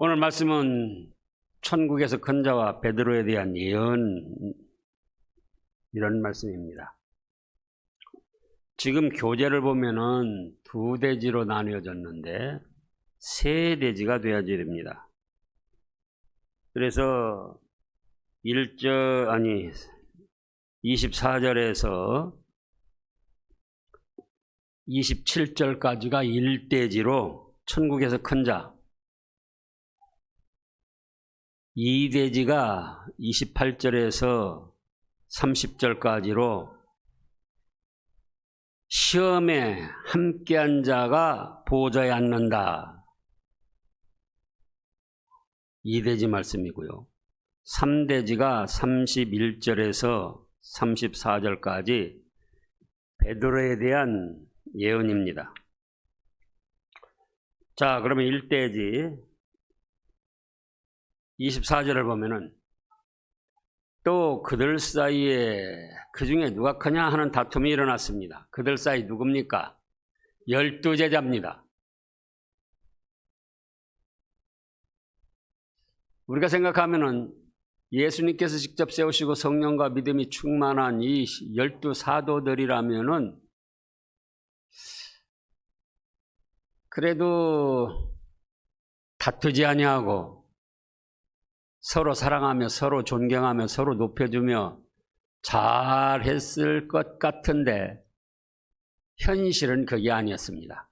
오늘 말씀은 천국에서 큰 자와 베드로에 대한 예언, 이런 말씀입니다. 지금 교제를 보면은 두 대지로 나뉘어졌는데 세 대지가 되어야 됩니다. 그래서 24절에서 27절까지가 1대지로 천국에서 큰 자, 2대지가 28절에서 30절까지로 시험에 함께한 자가 보좌에 앉는다. 2대지 말씀이고요. 3대지가 31절에서 34절까지 베드로에 대한 예언입니다. 자, 그러면 1대지 24절을 보면은 또 그들 사이에 그 중에 누가 크냐 하는 다툼이 일어났습니다. 그들 사이 누굽니까? 12제자입니다. 우리가 생각하면은 예수님께서 직접 세우시고 성령과 믿음이 충만한 이 12사도들이라면은 그래도 다투지 아니하고 서로 사랑하며 서로 존경하며 서로 높여주며 잘했을 것 같은데 현실은 그게 아니었습니다.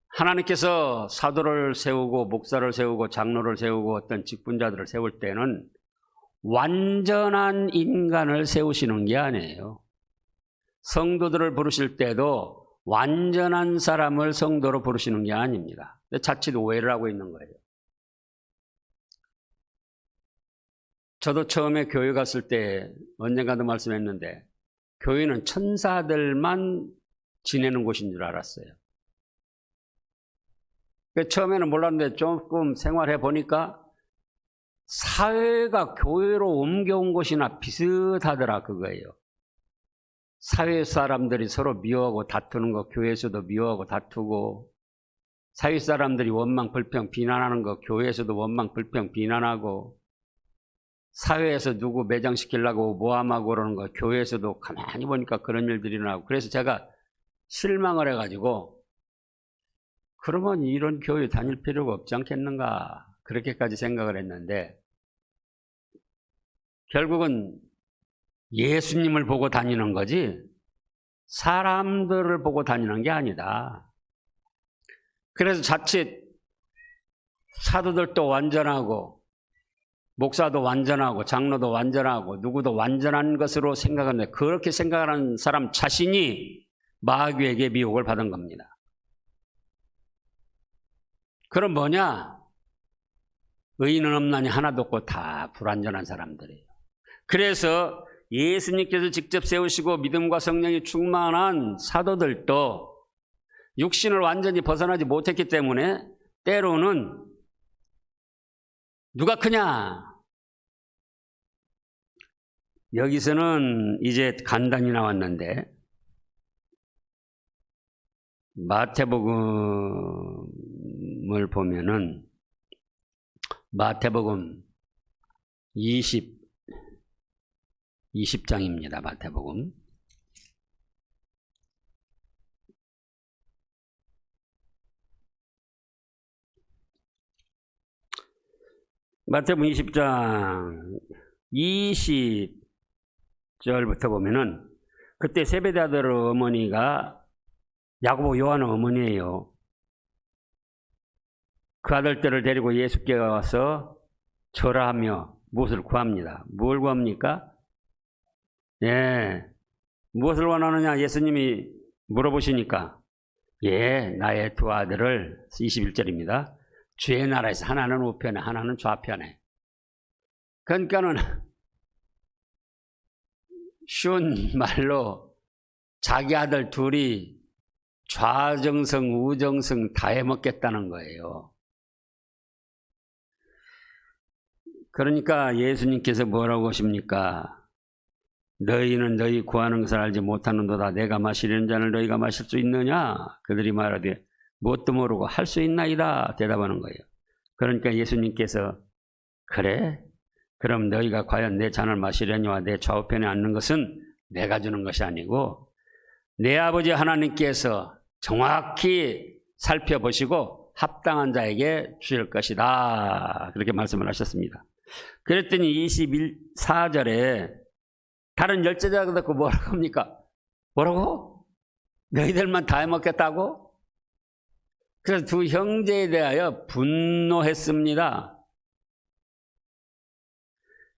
하나님께서 사도를 세우고 목사를 세우고 장로를 세우고 어떤 직분자들을 세울 때는 완전한 인간을 세우시는 게 아니에요. 성도들을 부르실 때도 완전한 사람을 성도로 부르시는 게 아닙니다. 자칫 오해를 하고 있는 거예요. 저도 처음에 교회 갔을 때 언젠가도 말씀했는데 교회는 천사들만 지내는 곳인 줄 알았어요. 처음에는 몰랐는데 조금 생활해 보니까 사회가 교회로 옮겨온 곳이나 비슷하더라 그거예요. 사회 사람들이 서로 미워하고 다투는 거 교회에서도 미워하고 다투고, 사회 사람들이 원망 불평 비난하는 거 교회에서도 원망 불평 비난하고, 사회에서 누구 매장시키려고 모함하고 그러는 거 교회에서도 가만히 보니까 그런 일들이 일어나고, 그래서 제가 실망을 해가지고 그러면 이런 교회 다닐 필요가 없지 않겠는가 그렇게까지 생각을 했는데, 결국은 예수님을 보고 다니는 거지 사람들을 보고 다니는 게 아니다. 그래서 자칫 사도들도 완전하고 목사도 완전하고 장로도 완전하고 누구도 완전한 것으로 생각하는데, 그렇게 생각하는 사람 자신이 마귀에게 미혹을 받은 겁니다. 그럼 뭐냐? 의인은 없나니 하나도 없고 다 불완전한 사람들이에요. 그래서 예수님께서 직접 세우시고 믿음과 성령이 충만한 사도들도 육신을 완전히 벗어나지 못했기 때문에 때로는 누가 크냐? 여기서는 이제 간단히 나왔는데 마태복음을 보면은 마태복음 20장입니다. 마태복음. 마태복음 20장 20절부터 보면은, 그때 세베대 아들 어머니가 야고보 요한의 어머니예요. 그 아들들을 데리고 예수께 와서 절하며 무엇을 구합니다. 뭘 구합니까? 무엇을 원하느냐 예수님이 물어보시니까, 나의 두 아들을, 21절입니다. 주의 나라에서 하나는 우편에 하나는 좌편에. 그러니까는 쉬운 말로 자기 아들 둘이 좌정성 우정성 다 해먹겠다는 거예요. 그러니까 예수님께서 뭐라고 하십니까? 너희는 너희 구하는 것을 알지 못하는도다. 내가 마시려는 잔을 너희가 마실 수 있느냐? 그들이 말하되 무엇도 모르고 할 수 있나이다 대답하는 거예요. 그러니까 예수님께서 그래? 그럼 너희가 과연 내 잔을 마시려니와 내 좌우편에 앉는 것은 내가 주는 것이 아니고 내 아버지 하나님께서 정확히 살펴보시고 합당한 자에게 주실 것이다. 그렇게 말씀을 하셨습니다. 그랬더니 24절에 다른 열제자가 듣고 뭐라고 합니까? 뭐라고? 너희들만 다 해먹겠다고? 그래서 두 형제에 대하여 분노했습니다.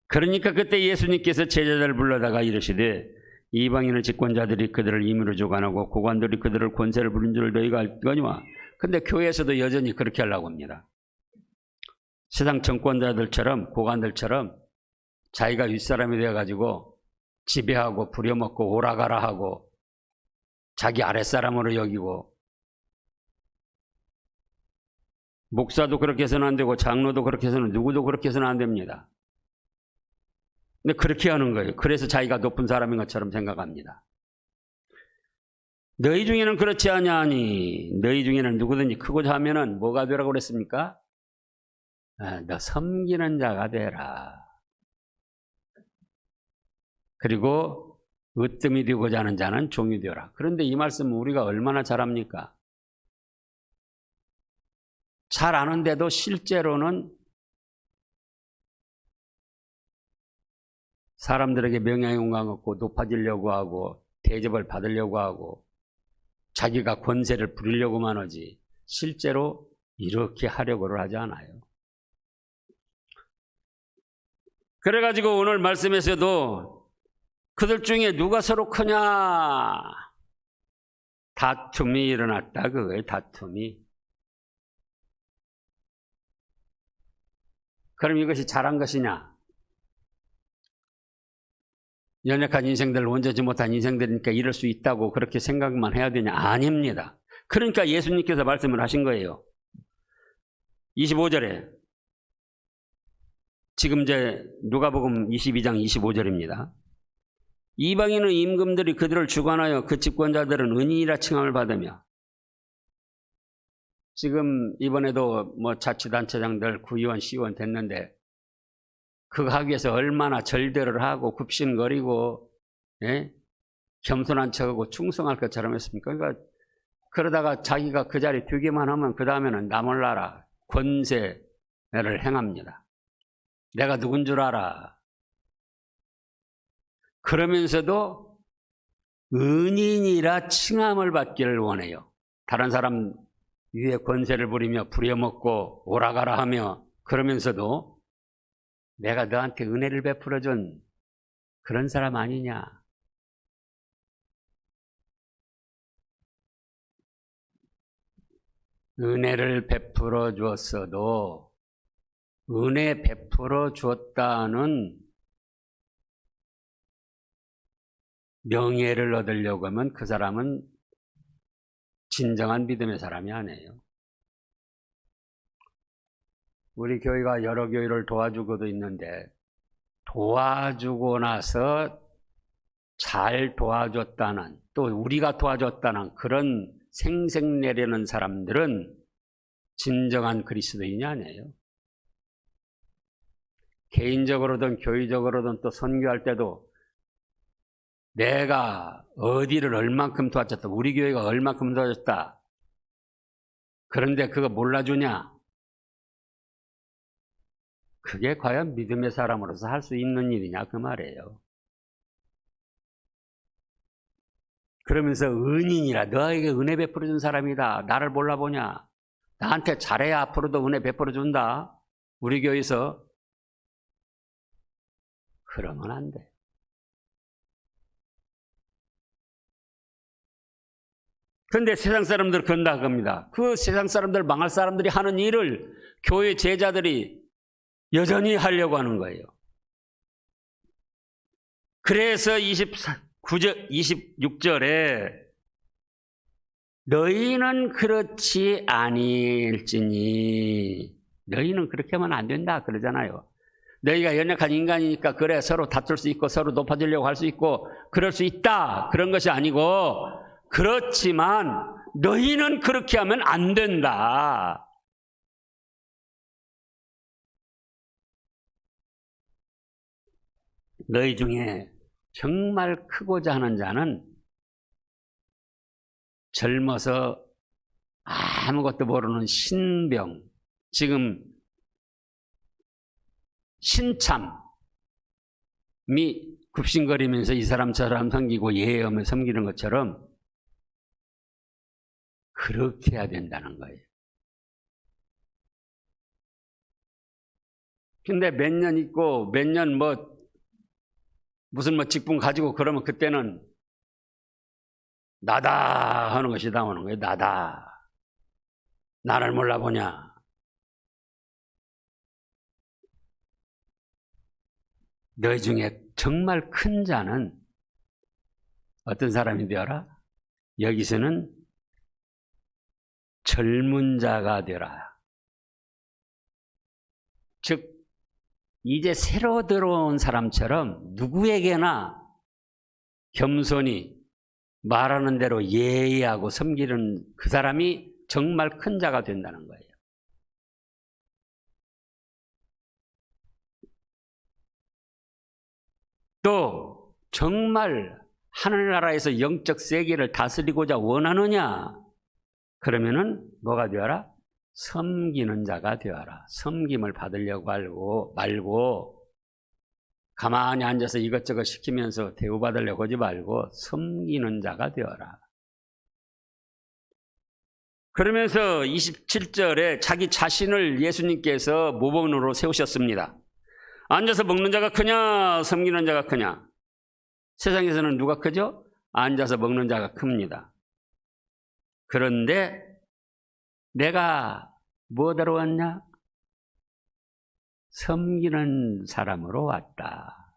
그러니까 그때 예수님께서 제자들을 불러다가 이르시되 이방인의 집권자들이 그들을 임의로 주관하고 고관들이 그들을 권세를 부린 줄 너희가 알거니와. 근데 교회에서도 여전히 그렇게 하려고 합니다. 세상 정권자들처럼 고관들처럼 자기가 윗사람이 되어가지고 지배하고 부려먹고 오라가라 하고 자기 아랫사람으로 여기고, 목사도 그렇게 해서는 안 되고 장로도 그렇게 해서는, 누구도 그렇게 해서는 안 됩니다. 근데 그렇게 하는 거예요. 그래서 자기가 높은 사람인 것처럼 생각합니다. 너희 중에는 그렇지 아니하니 너희 중에는 누구든지 크고자 하면은 뭐가 되라고 그랬습니까? 너 섬기는 자가 되라. 그리고 으뜸이 되고자 하는 자는 종이 되어라. 그런데 이 말씀은 우리가 얼마나 잘합니까? 잘 아는데도 실제로는 사람들에게 명예영광 얻고 높아지려고 하고 대접을 받으려고 하고 자기가 권세를 부리려고만 하지 실제로 이렇게 하려고를 하지 않아요. 그래가지고 오늘 말씀에서도 그들 중에 누가 서로 크냐? 다툼이 일어났다. 그거예요. 다툼이. 그럼 이것이 잘한 것이냐? 연약한 인생들, 원하지 못한 인생들이니까 이럴 수 있다고 그렇게 생각만 해야 되냐? 아닙니다. 그러니까 예수님께서 말씀을 하신 거예요. 25절에 지금 이제 누가복음 22장 25절입니다. 이방인의 임금들이 그들을 주관하여 그 집권자들은 은인이라 칭함을 받으며, 지금 이번에도 뭐 자치단체장들 구의원, 시의원 됐는데 그거 하기 위해서 얼마나 절대를 하고 굽신거리고, 예? 겸손한 척하고 충성할 것처럼 했습니까? 그러니까 그러다가 자기가 그 자리 되기만 하면 그 다음에는 나 몰라라 권세를 행합니다. 내가 누군 줄 알아. 그러면서도 은인이라 칭함을 받기를 원해요. 다른 사람 위에 권세를 부리며 부려먹고 오라가라 하며, 그러면서도 내가 너한테 은혜를 베풀어준 그런 사람 아니냐. 은혜를 베풀어 주었어도 은혜 베풀어 주었다는 명예를 얻으려고 하면 그 사람은 진정한 믿음의 사람이 아니에요. 우리 교회가 여러 교회를 도와주고도 있는데 도와주고 나서 잘 도와줬다는, 또 우리가 도와줬다는 그런 생색내려는 사람들은 진정한 그리스도인이 아니에요. 개인적으로든 교회적으로든 또 선교할 때도 내가 어디를 얼만큼 도와줬다, 우리 교회가 얼만큼 도와줬다, 그런데 그거 몰라주냐? 그게 과연 믿음의 사람으로서 할 수 있는 일이냐 그 말이에요. 그러면서 은인이라, 너에게 은혜 베풀어 준 사람이다, 나를 몰라보냐? 나한테 잘해야 앞으로도 은혜 베풀어 준다, 우리 교회에서. 그러면 안 돼. 그런데 세상 사람들 그런다 겁니다. 그 세상 사람들, 망할 사람들이 하는 일을 교회 제자들이 여전히 하려고 하는 거예요. 그래서 26절에 너희는 그렇지 아니일지니, 너희는 그렇게 하면 안 된다 그러잖아요. 너희가 연약한 인간이니까 그래 서로 다툴 수 있고 서로 높아지려고 할 수 있고 그럴 수 있다, 그런 것이 아니고, 그렇지만 너희는 그렇게 하면 안 된다. 너희 중에 정말 크고자 하는 자는 젊어서 아무것도 모르는 신병, 지금 신참이 굽신거리면서 이 사람 저 사람 섬기고 예엄을 섬기는 것처럼 그렇게 해야 된다는 거예요. 근데 몇 년 있고 몇 년 무슨 직분 가지고 그러면 그때는 나다 하는 것이 나오는 거예요. 나다. 나를 몰라보냐. 너희 중에 정말 큰 자는 어떤 사람이 되어라? 여기서는 젊은 자가 되라. 즉 이제 새로 들어온 사람처럼 누구에게나 겸손히 말하는 대로 예의하고 섬기는 그 사람이 정말 큰 자가 된다는 거예요. 또 정말 하늘나라에서 영적 세계를 다스리고자 원하느냐? 그러면은 뭐가 되어라? 섬기는 자가 되어라. 섬김을 받으려고 말고 가만히 앉아서 이것저것 시키면서 대우받으려고 하지 말고 섬기는 자가 되어라. 그러면서 27절에 자기 자신을 예수님께서 모범으로 세우셨습니다. 앉아서 먹는 자가 크냐 섬기는 자가 크냐? 세상에서는 누가 크죠? 앉아서 먹는 자가 큽니다. 그런데 내가 뭐하러 왔냐? 섬기는 사람으로 왔다.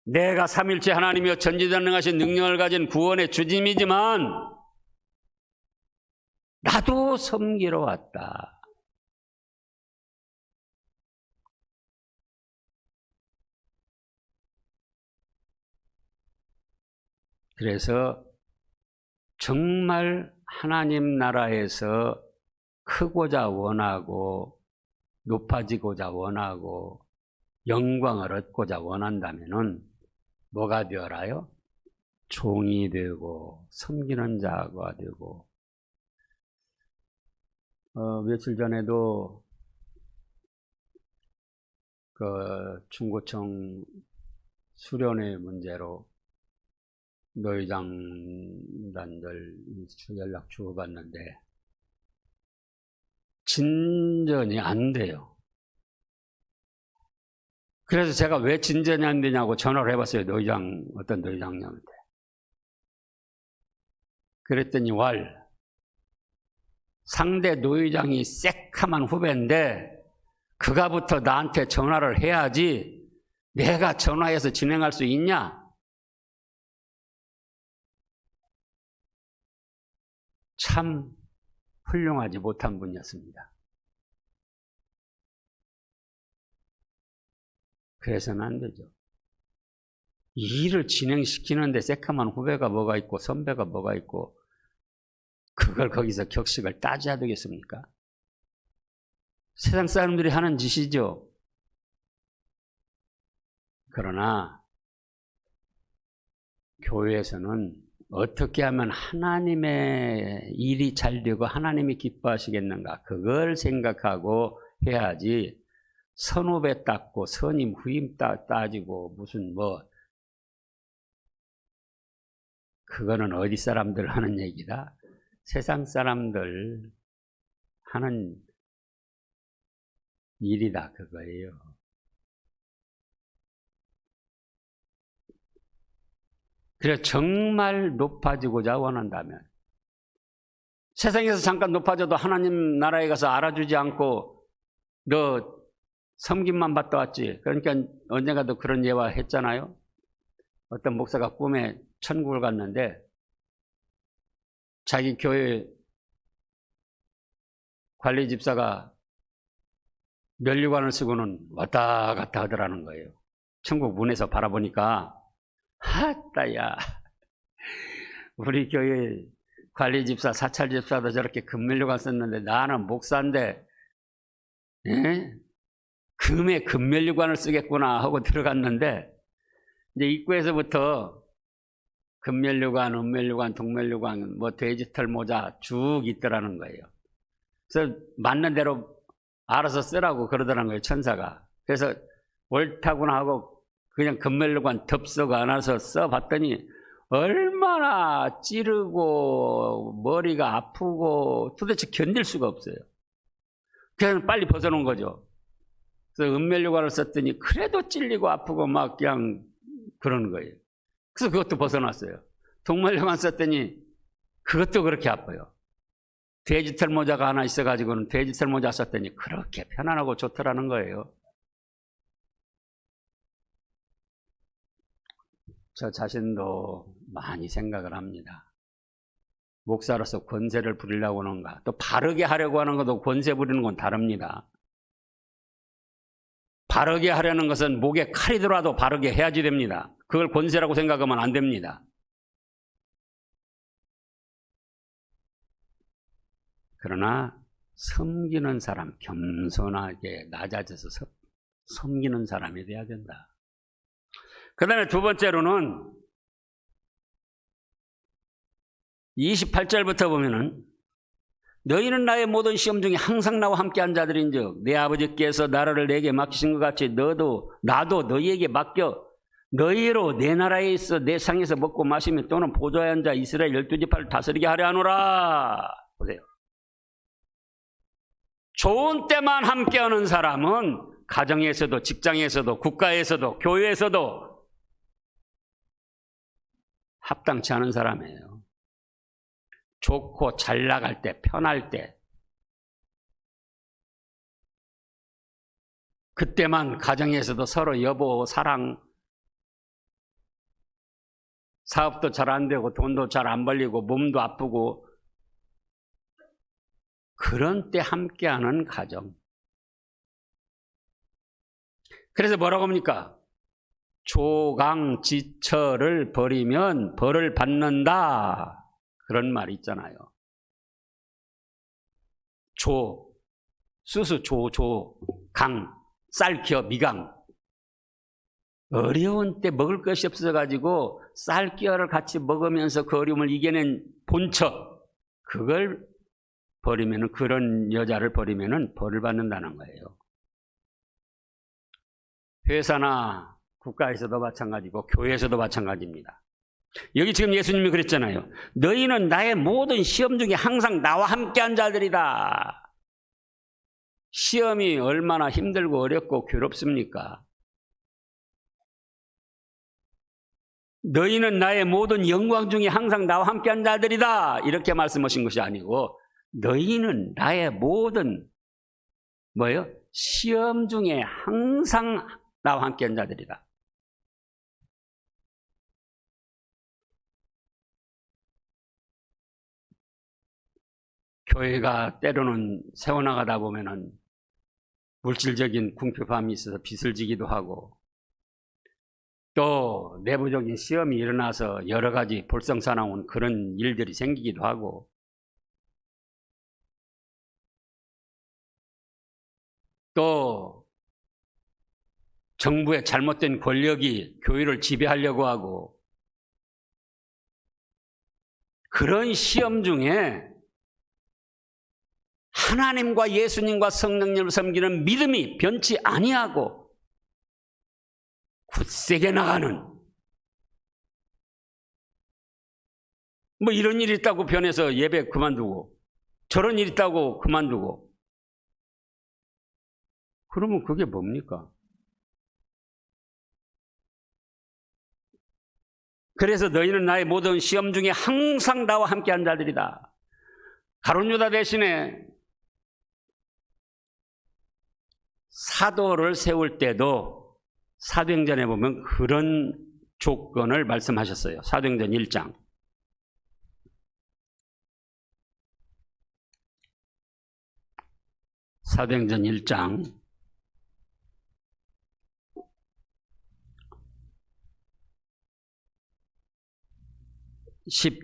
내가 삼일째 하나님이여 전지전능하신 능력을 가진 구원의 주님이지만 나도 섬기러 왔다. 그래서 정말 하나님 나라에서 크고자 원하고 높아지고자 원하고 영광을 얻고자 원한다면은 뭐가 되어라요? 종이 되고 섬기는 자가 되고. 며칠 전에도 그 중고청 수련회 문제로 노회장단들 연락 주고받는데 진전이 안 돼요. 그래서 제가 왜 진전이 안 되냐고 전화를 해봤어요. 어떤 노회장님한테. 그랬더니 상대 노회장이 새카만 후배인데 그가부터 나한테 전화를 해야지 내가 전화해서 진행할 수 있냐? 참 훌륭하지 못한 분이었습니다. 그래서는 안 되죠. 이 일을 진행시키는데 새카만 후배가 뭐가 있고 선배가 뭐가 있고 그걸 거기서 격식을 따져야 되겠습니까? 세상 사람들이 하는 짓이죠. 그러나 교회에서는 어떻게 하면 하나님의 일이 잘 되고 하나님이 기뻐하시겠는가 그걸 생각하고 해야지 선후배 닦고 선임 후임 따지고 무슨 그거는 어디 사람들 하는 얘기다. 세상 사람들 하는 일이다 그거예요. 그래서 정말 높아지고자 원한다면 세상에서 잠깐 높아져도 하나님 나라에 가서 알아주지 않고 너 섬김만 받다 왔지. 그러니까 언젠가도 그런 예화 했잖아요. 어떤 목사가 꿈에 천국을 갔는데 자기 교회 관리 집사가 면류관을 쓰고는 왔다 갔다 하더라는 거예요. 천국 문에서 바라보니까 하따야 우리 교회 관리집사, 사찰집사도 저렇게 금면류관 썼는데 나는 목사인데 예? 금에 금면류관을 쓰겠구나 하고 들어갔는데 이제 입구에서부터 금면류관, 은면류관, 동면류관, 뭐 돼지털 모자 쭉 있더라는 거예요. 그래서 맞는 대로 알아서 쓰라고 그러더라는 거예요, 천사가. 그래서 옳다구나 하고 그냥 금면류관 덥석 안아서 써봤더니 얼마나 찌르고 머리가 아프고 도대체 견딜 수가 없어요. 그냥 빨리 벗어놓은 거죠. 그래서 은면류관을 썼더니 그래도 찔리고 아프고 막 그냥 그러는 거예요. 그래서 그것도 벗어났어요. 동면류관 썼더니 그것도 그렇게 아파요. 돼지털 모자가 하나 있어가지고는 돼지털 모자 썼더니 그렇게 편안하고 좋더라는 거예요. 저 자신도 많이 생각을 합니다. 목사로서 권세를 부리려고 하는가, 또 바르게 하려고 하는 것도 권세 부리는 건 다릅니다. 바르게 하려는 것은 목에 칼이 들어와도 바르게 해야지 됩니다. 그걸 권세라고 생각하면 안 됩니다. 그러나 섬기는 사람, 겸손하게 낮아져서 섬기는 사람이 돼야 된다. 그 다음에 두 번째로는 28절부터 보면은 너희는 나의 모든 시험 중에 항상 나와 함께한 자들인즉 내 아버지께서 나라를 내게 맡기신 것 같이 나도 너희에게 맡겨 너희로 내 나라에 있어 내 상에서 먹고 마시며 또는 보좌에 앉아 이스라엘 12지파를 다스리게 하려 하노라. 보세요. 좋은 때만 함께하는 사람은 가정에서도 직장에서도 국가에서도 교회에서도 합당치 않은 사람이에요. 좋고 잘 나갈 때, 편할 때 그때만 가정에서도 서로 여보, 사랑, 사업도 잘 안 되고 돈도 잘 안 벌리고 몸도 아프고 그런 때 함께하는 가정. 그래서 뭐라고 합니까? 조강지처를 버리면 벌을 받는다. 그런 말이 있잖아요. 수수, 강, 쌀기어, 미강. 어려운 때 먹을 것이 없어가지고 쌀기어를 같이 먹으면서 그 어려움을 이겨낸 본처. 그걸 버리면은, 그런 여자를 버리면은 벌을 받는다는 거예요. 회사나 국가에서도 마찬가지고 교회에서도 마찬가지입니다. 여기 지금 예수님이 그랬잖아요. 너희는 나의 모든 시험 중에 항상 나와 함께한 자들이다. 시험이 얼마나 힘들고 어렵고 괴롭습니까? 너희는 나의 모든 영광 중에 항상 나와 함께한 자들이다. 이렇게 말씀하신 것이 아니고 너희는 나의 모든 시험 중에 항상 나와 함께한 자들이다. 교회가 때로는 세워나가다 보면은 물질적인 궁핍함이 있어서 빚을 지기도 하고 또 내부적인 시험이 일어나서 여러 가지 볼썽사나운 그런 일들이 생기기도 하고 또 정부의 잘못된 권력이 교회를 지배하려고 하고 그런 시험 중에 하나님과 예수님과 성령님을 섬기는 믿음이 변치 아니하고 굳세게 나가는 이런 일이 있다고 변해서 예배 그만두고 저런 일이 있다고 그만두고 그러면 그게 뭡니까? 그래서 너희는 나의 모든 시험 중에 항상 나와 함께한 자들이다. 가룟 유다 대신에 사도를 세울 때도 사도행전에 보면 그런 조건을 말씀하셨어요. 사도행전 1장. 사도행전 1장 10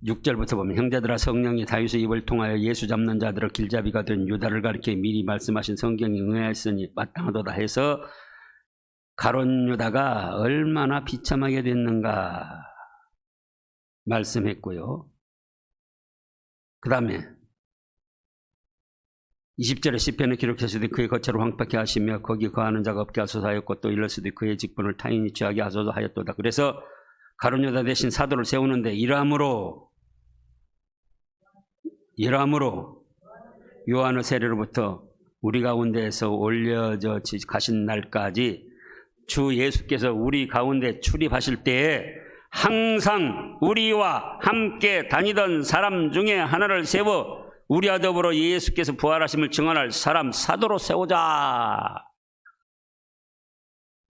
6절부터 보면 형제들아 성령이 다윗의 입을 통하여 예수 잡는 자들을 길잡이가 된 유다를 가리켜 미리 말씀하신 성경이 응하였으니 마땅하도다 해서 가룟 유다가 얼마나 비참하게 됐는가 말씀했고요. 그 다음에 20절에 시편을 기록하시되 그의 거처를 황폐하게 하시며 거기 거하는 자가 없게 하소서 하였고 또 일렀으되 그의 직분을 타인이 취하게 하소서 하였도다. 그래서 가룟 유다 대신 사도를 세우는데 이러함으로 요한의 세례로부터 우리 가운데에서 올려져 가신 날까지 주 예수께서 우리 가운데 출입하실 때에 항상 우리와 함께 다니던 사람 중에 하나를 세워 우리와 더불어 예수께서 부활하심을 증언할 사람 사도로 세우자.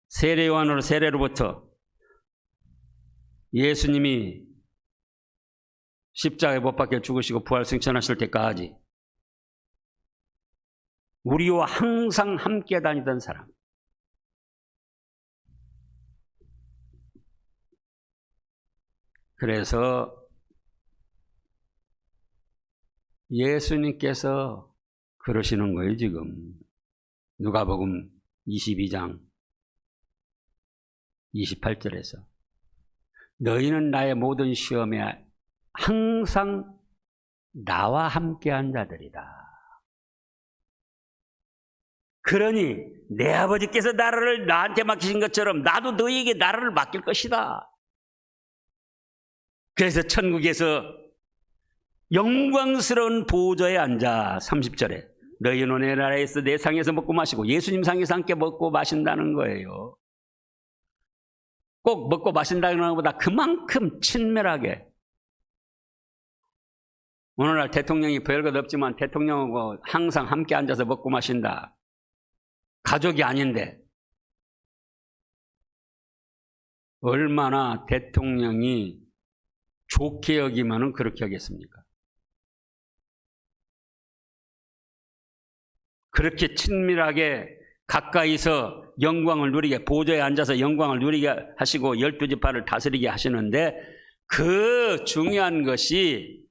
세례 요한으로 세례로부터 예수님이 십자가에 못 박혀 죽으시고 부활 승천하실 때까지 우리와 항상 함께 다니던 사람. 그래서 예수님께서 그러시는 거예요, 지금. 누가복음 22장 28절에서. 너희는 나의 모든 시험에 항상 나와 함께한 자들이다. 그러니 내 아버지께서 나라를 나한테 맡기신 것처럼 나도 너희에게 나라를 맡길 것이다. 그래서 천국에서 영광스러운 보좌에 앉아 30절에 너희는 내 나라에서 내 상에서 먹고 마시고 예수님 상에서 함께 먹고 마신다는 거예요. 꼭 먹고 마신다는 것보다 그만큼 친밀하게. 오늘날 대통령이 별것 없지만 대통령하고 항상 함께 앉아서 먹고 마신다. 가족이 아닌데 얼마나 대통령이 좋게 여기면은 그렇게 하겠습니까? 그렇게 친밀하게 가까이서 영광을 누리게 보좌에 앉아서 영광을 누리게 하시고 12지파를 다스리게 하시는데 그 중요한 것이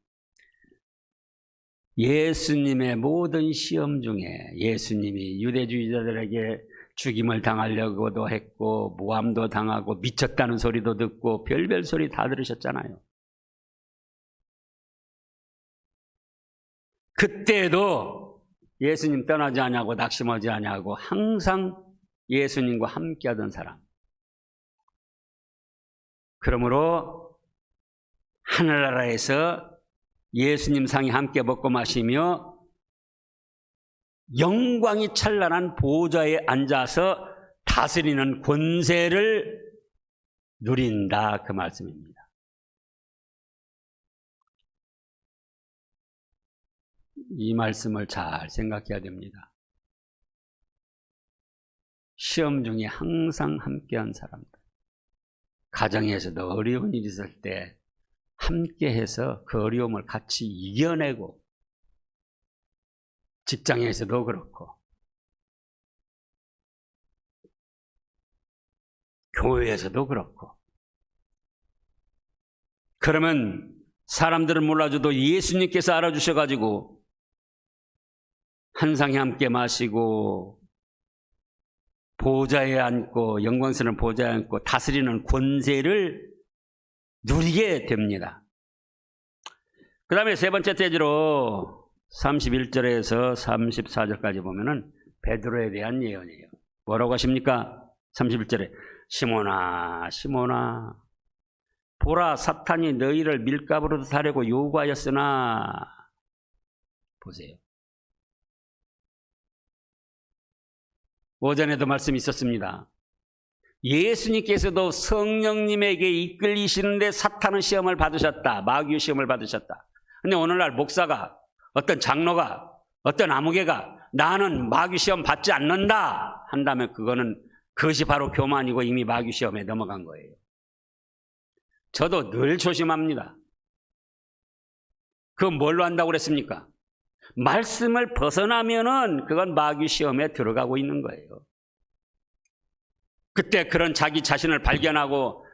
예수님의 모든 시험 중에 예수님이 유대주의자들에게 죽임을 당하려고도 했고 모함도 당하고 미쳤다는 소리도 듣고 별별 소리 다 들으셨잖아요. 그때도 예수님 떠나지 않냐고 낙심하지 않냐고 항상 예수님과 함께하던 사람. 그러므로 하늘나라에서 예수님 상에 함께 먹고 마시며 영광이 찬란한 보좌에 앉아서 다스리는 권세를 누린다, 그 말씀입니다. 이 말씀을 잘 생각해야 됩니다. 시험 중에 항상 함께한 사람들, 가정에서도 어려운 일이 있을 때 함께해서 그 어려움을 같이 이겨내고, 직장에서도 그렇고 교회에서도 그렇고. 그러면 사람들은 몰라줘도 예수님께서 알아주셔가지고 한 상에 함께 마시고 보좌에 앉고 영광스러운 보좌에 앉고 다스리는 권세를 누리게 됩니다. 그 다음에 세 번째 대지로 31절에서 34절까지 보면은 베드로에 대한 예언이에요. 뭐라고 하십니까? 31절에 시몬아 시몬아 보라 사탄이 너희를 밀가부로 사려고 요구하였으나. 보세요. 오전에도 말씀이 있었습니다. 예수님께서도 성령님에게 이끌리시는데 사탄은 시험을 받으셨다. 마귀의 시험을 받으셨다. 근데 오늘날 목사가, 어떤 장로가, 어떤 아무개가 나는 마귀 시험 받지 않는다 한다면 그것이 바로 교만이고 이미 마귀 시험에 넘어간 거예요. 저도 늘 조심합니다. 그건 뭘로 한다고 그랬습니까? 말씀을 벗어나면은 그건 마귀 시험에 들어가고 있는 거예요. 그때 그런 자기 자신을 발견하고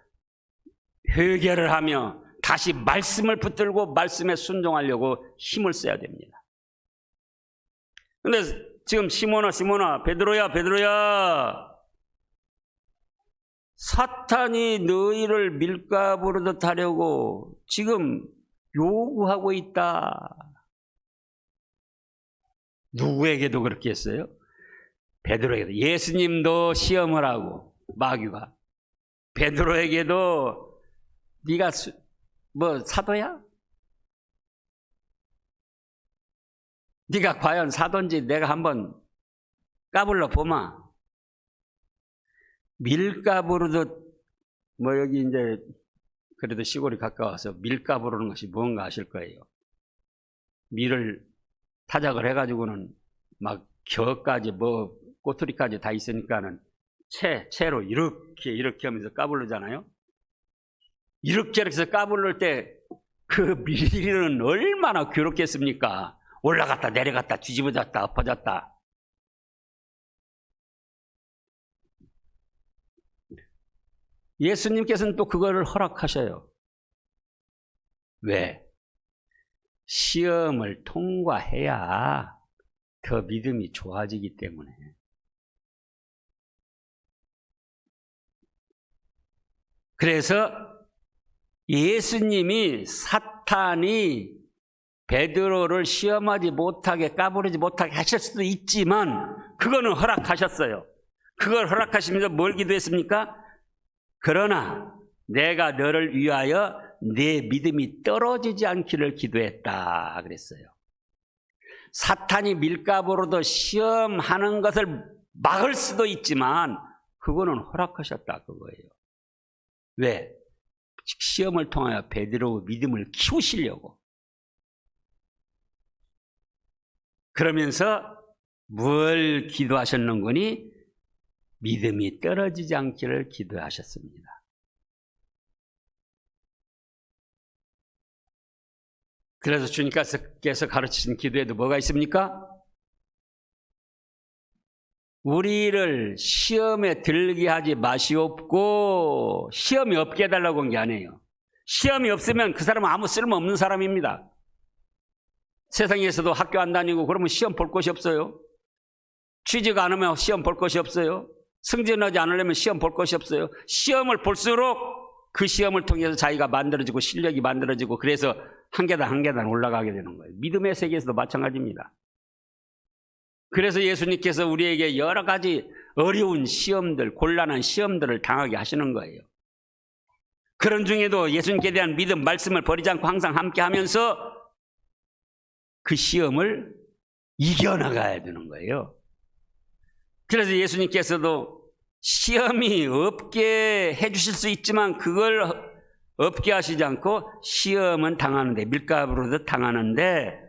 회개를 하며 다시 말씀을 붙들고 말씀에 순종하려고 힘을 써야 됩니다. 근데 지금 시몬아, 베드로야, 사탄이 너희를 밀가부르듯 하려고 지금 요구하고 있다. 누구에게도 그렇게 했어요? 베드로에게도. 예수님도 시험을 하고 마귀가 베드로에게도 네가 사도야? 네가 과연 사도인지 내가 한번 까불러 보마. 밀가부르듯 여기 이제 그래도 시골이 가까워서 밀가부르는 것이 뭔가 아실 거예요. 밀을 타작을 해가지고는 막 겨까지 꼬투리까지 다 있으니까는 채로 이렇게 하면서 까부르잖아요. 이렇게 해서 까부를 때 그 밀은 얼마나 괴롭겠습니까? 올라갔다 내려갔다 뒤집어졌다 엎어졌다. 예수님께서는 또 그거를 허락하셔요. 왜? 시험을 통과해야 더 믿음이 좋아지기 때문에. 그래서 예수님이 사탄이 베드로를 시험하지 못하게 까부르지 못하게 하실 수도 있지만 그거는 허락하셨어요. 그걸 허락하시면서 뭘 기도했습니까? 그러나 내가 너를 위하여 내 믿음이 떨어지지 않기를 기도했다 그랬어요. 사탄이 밀가부로도 시험하는 것을 막을 수도 있지만 그거는 허락하셨다 그거예요. 왜? 시험을 통하여 베드로의 믿음을 키우시려고. 그러면서 뭘 기도하셨는거니? 믿음이 떨어지지 않기를 기도하셨습니다. 그래서 주님께서 가르치신 기도에도 뭐가 있습니까? 우리를 시험에 들게 하지 마시옵고, 시험이 없게 해달라고 한 게 아니에요. 시험이 없으면 그 사람은 아무 쓸모없는 사람입니다. 세상에서도 학교 안 다니고 그러면 시험 볼 곳이 없어요. 취직 안 하면 시험 볼 것이 없어요. 승진하지 않으려면 시험 볼 것이 없어요. 시험을 볼수록 그 시험을 통해서 자기가 만들어지고 실력이 만들어지고 그래서 한 계단 한 계단 올라가게 되는 거예요. 믿음의 세계에서도 마찬가지입니다. 그래서 예수님께서 우리에게 여러 가지 어려운 시험들, 곤란한 시험들을 당하게 하시는 거예요. 그런 중에도 예수님께 대한 믿음, 말씀을 버리지 않고 항상 함께 하면서 그 시험을 이겨나가야 되는 거예요. 그래서 예수님께서도 시험이 없게 해주실 수 있지만 그걸 없게 하시지 않고 시험은 당하는데, 밀가부르듯 당하는데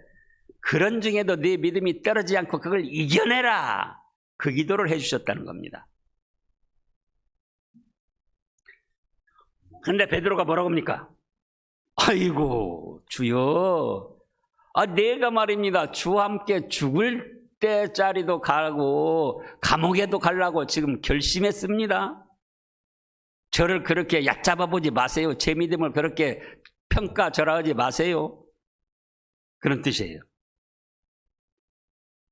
그런 중에도 네 믿음이 떨어지지 않고 그걸 이겨내라. 그 기도를 해주셨다는 겁니다. 그런데 베드로가 뭐라고 합니까? 아이고 주여, 내가 말입니다. 주와 함께 죽을 때짜리도 가고 감옥에도 가려고 지금 결심했습니다. 저를 그렇게 얕잡아 보지 마세요. 제 믿음을 그렇게 평가절하하지 마세요. 그런 뜻이에요.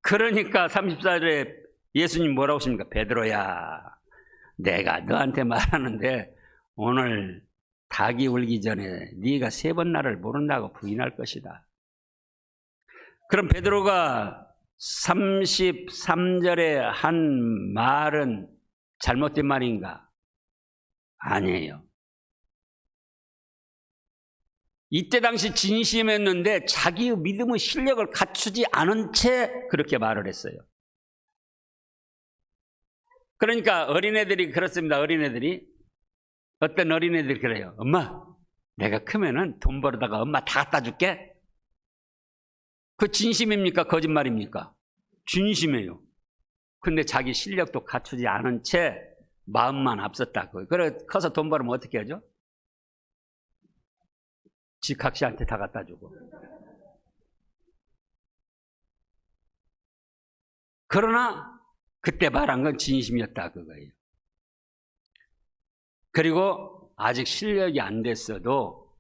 그러니까 34절에 예수님 뭐라고 하십니까? 베드로야, 내가 너한테 말하는데 오늘 닭이 울기 전에 네가 3번 나를 모른다고 부인할 것이다. 그럼 베드로가 33절에 한 말은 잘못된 말인가? 아니에요. 이때 당시 진심했는데 자기의 믿음의 실력을 갖추지 않은 채 그렇게 말을 했어요. 그러니까 어린애들이 그렇습니다. 어떤 어린애들이 그래요. 엄마, 내가 크면은 돈 벌어다가 엄마 다 갖다 줄게. 그 진심입니까? 거짓말입니까? 진심이에요. 근데 자기 실력도 갖추지 않은 채 마음만 앞섰다고. 그래 커서 돈 벌으면 어떻게 하죠? 지 각시한테 다 갖다 주고. 그러나 그때 말한 건 진심이었다 그거예요. 그리고 아직 실력이 안 됐어도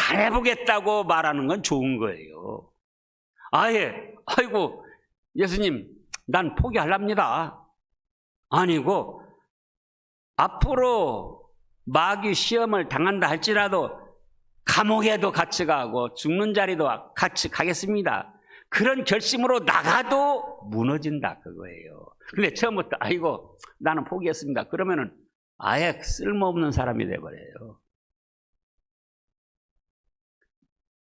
잘해보겠다고 말하는 건 좋은 거예요. 아이고, 예수님, 난 포기하랍니다. 아니고, 앞으로 마귀 시험을 당한다 할지라도 감옥에도 같이 가고 죽는 자리도 같이 가겠습니다. 그런 결심으로 나가도 무너진다 그거예요. 근데 처음부터 아이고 나는 포기했습니다. 그러면은 아예 쓸모없는 사람이 돼버려요.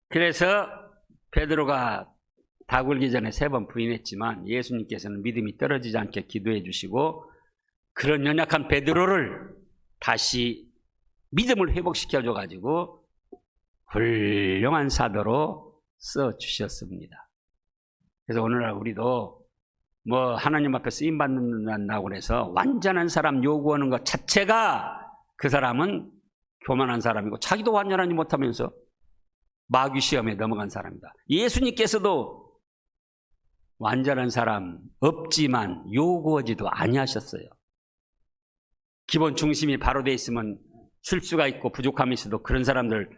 그래서 베드로가 다 굴기 전에 3번 부인했지만 예수님께서는 믿음이 떨어지지 않게 기도해 주시고 그런 연약한 베드로를 다시 믿음을 회복시켜줘 가지고 훌륭한 사도로 써주셨습니다. 그래서 오늘날 우리도 하나님 앞에 쓰임받는다고 해서 완전한 사람 요구하는 것 자체가 그 사람은 교만한 사람이고 자기도 완전하지 못하면서 마귀 시험에 넘어간 사람이다. 예수님께서도 완전한 사람 없지만 요구하지도 아니하셨어요. 기본 중심이 바로 돼 있으면 실수가 있고 부족함이 있어도 그런 사람들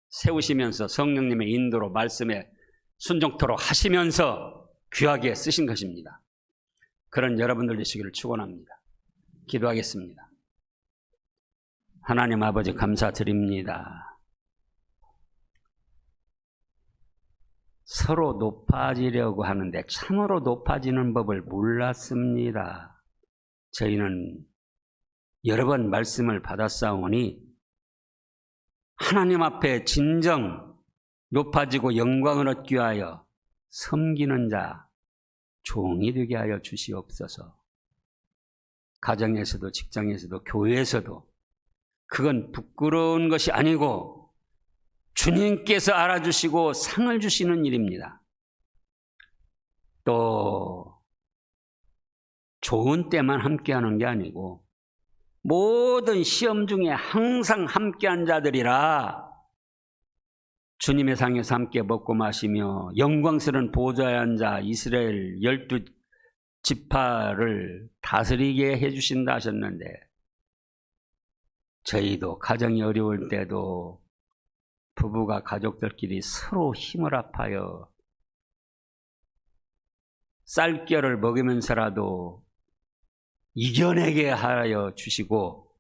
세우시면서 성령님의 인도로 말씀에 순종토록 하시면서 귀하게 쓰신 것입니다. 그런 여러분들 되시기를 축원합니다. 기도하겠습니다. 하나님 아버지 감사드립니다. 서로 높아지려고 하는데 참으로 높아지는 법을 몰랐습니다. 저희는 여러 번 말씀을 받았사오니 하나님 앞에 진정 높아지고 영광을 얻기 위하여 섬기는 자, 종이 되게 하여 주시옵소서. 가정에서도 직장에서도 교회에서도 그건 부끄러운 것이 아니고 주님께서 알아주시고 상을 주시는 일입니다. 또 좋은 때만 함께하는 게 아니고 모든 시험 중에 항상 함께한 자들이라 주님의 상에서 함께 먹고 마시며 영광스러운 보좌에 앉아 이스라엘 12지파를 다스리게 해주신다 하셨는데 저희도 가정이 어려울 때도 부부가 가족들끼리 서로 힘을 합하여 쌀겨를 먹으면서라도 이겨내게 하여 주시고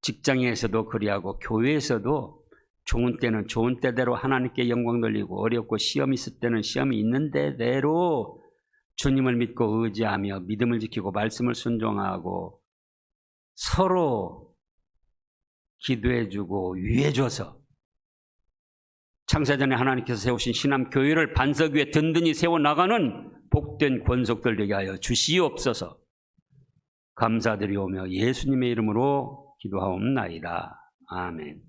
직장에서도 그리하고 교회에서도 좋은 때는 좋은 때대로 하나님께 영광 돌리고 어렵고 시험이 있을 때는 시험이 있는 데대로 주님을 믿고 의지하며 믿음을 지키고 말씀을 순종하고 서로 기도해주고 위해줘서 창세전에 하나님께서 세우신 신앙교회를 반석 위에 든든히 세워나가는 복된 권속들 되게 하여 주시옵소서. 감사드리오며 예수님의 이름으로 기도하옵나이다. 아멘.